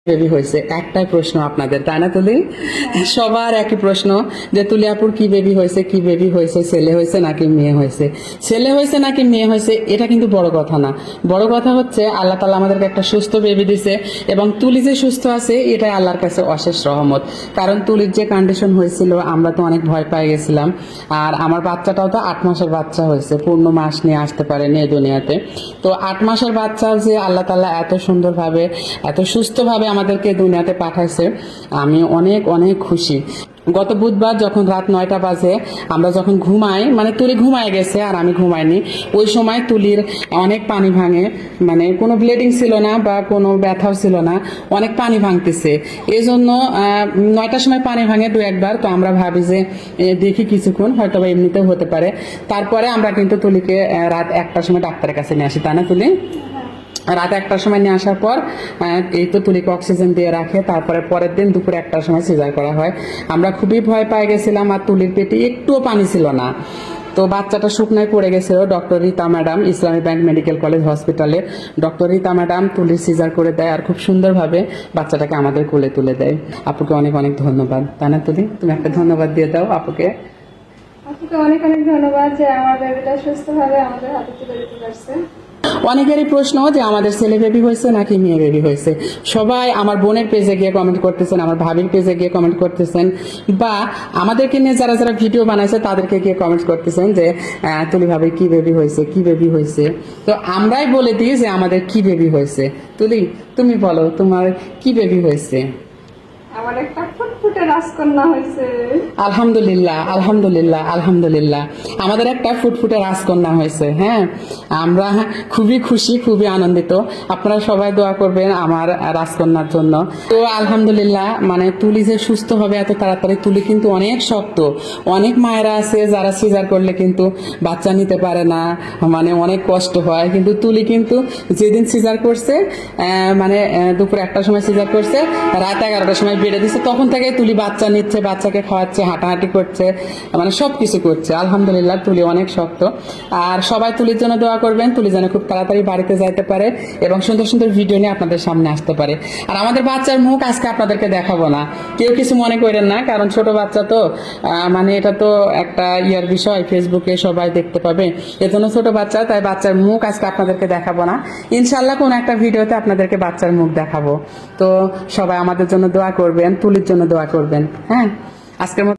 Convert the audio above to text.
Baby হয়েছে একটাই প্রশ্ন আপনাদের, তাই না তুলি? সবার একই প্রশ্ন যে তুলি আপুর কি বেবি হয়েছে, কি বেবি হয়েছে, ছেলে হয়েছে নাকি মেয়ে হয়েছে। ছেলে হয়েছে নাকি মেয়ে হয়েছে এটা কিন্তু বড় কথা না, বড় কথা হচ্ছে আল্লাহ তাআলা আমাদেরকে একটা সুস্থ বেবি দিছে এবং তুলি যে সুস্থ আছে এটাই আল্লাহর কাছে অশেষ রহমত। কারণ তুলির যে কন্ডিশন হয়েছিল আমরা তো অনেক ভয় পেয়ে গেছিলাম। আর আমার বাচ্চাটাও তো 8 মাসের বাচ্চা হয়েছে, পূর্ণ মাস নিয়ে আসতে পারেনি এই দুনিয়াতে। তো 8 মাসের বাচ্চা যে আল্লাহ তাআলা এত সুন্দরভাবে এত সুস্থভাবে আমাদেরকে দুনিয়াতে পাঠাইছে, আমি অনেক অনেক খুশি। গত বুধবার যখন রাত 9টা বাজে আমরা যখন ঘুমাই, মানে তুলি ঘুমায় গেছে আর আমি ঘুমাইনি, ওই সময় তুলির অনেক পানি ভাঙে, মানে কোনো ব্লিডিং ছিল না বা কোনো ব্যথাও ছিল না, অনেক পানি ভাঙতেছে। এই জন্য 9টার সময় পানি ভাঙে দু একবার, তো আমরা ভাবি যে দেখি কিছুক্ষণ হয়তো বা এমনিতেও হতে পারে। তারপরে আমরা কিন্তু তুলিকে রাত 1টার সময় ডাক্তারের কাছে নিয়ে আসি, তাই না তুলি? রাত 1টার সময় নিয়ে আসার পর এই তো তুলিকে অক্সিজেন দিয়ে রাখে, তারপরে পরের দিন দুপুর 1টার সময় সিজার করা হয়। আমরা খুবই ভয় পেয়ে গেছিলাম আর তুলির পেটে একটুও পানি ছিল না। তো বাচ্চাটা শুকনায় পড়ে গেছিল। ডক্টর রীতা ম্যাডাম ইসলামী ব্যাংক মেডিকেল কলেজ হসপিটালে ডক্টর রীতা ম্যাডাম তুলির সিজার করে দেয় আর খুব সুন্দরভাবে বাচ্চাটাকে আমাদের কোলে তুলে দেয়। আপুকে অনেক অনেক ধন্যবাদ, তাই না তুলি? তুমি একটা ধন্যবাদ দিয়ে দাও আপুকে। আপুকে অনেক অনেক ধন্যবাদ যে আমার বেবিটা সুস্থভাবে আমাদের হাতে তুলে দিতে পারছে। অনেকেরই প্রশ্ন যে আমাদের ছেলে বেবি হয়েছে নাকি মেয়ে বেবি হয়েছে। সবাই আমার বোনের পেজে গিয়ে কমেন্ট করতেছেন, আমার ভাবির পেজে গিয়ে কমেন্ট করতেছেন, বা আমাদেরকে নিয়ে যারা যারা ভিডিও বানাইছে তাদেরকে গিয়ে কমেন্ট করতেছেন যে তুলি ভাবি কি বেবি হয়েছে, কি বেবি হয়েছে। তো আমরাই বলে দিই যে আমাদের কি বেবি হয়েছে। তুলি তুমি বলো তোমার কি বেবি হয়েছে? আমার একটা ফুটফুটে রাজকন্যা হয়েছে। আলহামদুলিল্লাহ আলহামদুলিল্লাহ আলহামদুলিল্লাহ, আমাদের একটা ফুটফুটে রাজকন্যা হয়েছে। হ্যাঁ, আমরা খুবই খুশি, খুবই আনন্দিত। আপনারা সবাই দোয়া করবেন আমার রাজকন্যার জন্য। তো আলহামদুলিল্লাহ, মানে তুলি যে সুস্থ হবে এত তাড়াতাড়ি, তুলি কিন্তু অনেক শক্ত। অনেক মায়েরা আছে যারা সিজার করলে কিন্তু বাচ্চা নিতে পারে না, মানে অনেক কষ্ট হয়, কিন্তু তুলি কিন্তু যেদিন সিজার করছে মানে দুপুর 1টার সময় সিজার করছে, রাত 11টার সময় বেড়ে দিচ্ছে, তখন থেকে তুলি বাচ্চা নিচ্ছে, বাচ্চাকে খাওয়াচ্ছে, হাঁটাহাঁটি করছে, মানে সবকিছু করছে। আলহামদুলিল্লাহ তুলি অনেক শক্ত। আর সবাই তুলির জন্য দোয়া করবেন, তুলি যেন খুব তাড়াতাড়ি বাড়িতে যাইতে পারে এবং সুন্দর সুন্দর ভিডিও নিয়ে আপনাদের সামনে আসতে পারে। আর আমাদের বাচ্চার মুখ আজকে আপনাদেরকে দেখাবো না, কেউ কিছু মনে করেন না, কারণ ছোট বাচ্চা তো মানে এটা তো একটা ইয়ার বিষয়, ফেসবুকে সবাই দেখতে পাবে, এজন্য ছোট বাচ্চা, তাই বাচ্চার মুখ আজকে আপনাদেরকে দেখাবো না। ইনশাল্লাহ কোন একটা ভিডিওতে আপনাদেরকে বাচ্চার মুখ দেখাবো। তো সবাই আমাদের জন্য দোয়া করবেন, তুলির জন্য দোয়া করবেন। হ্যাঁ, আজকের মতো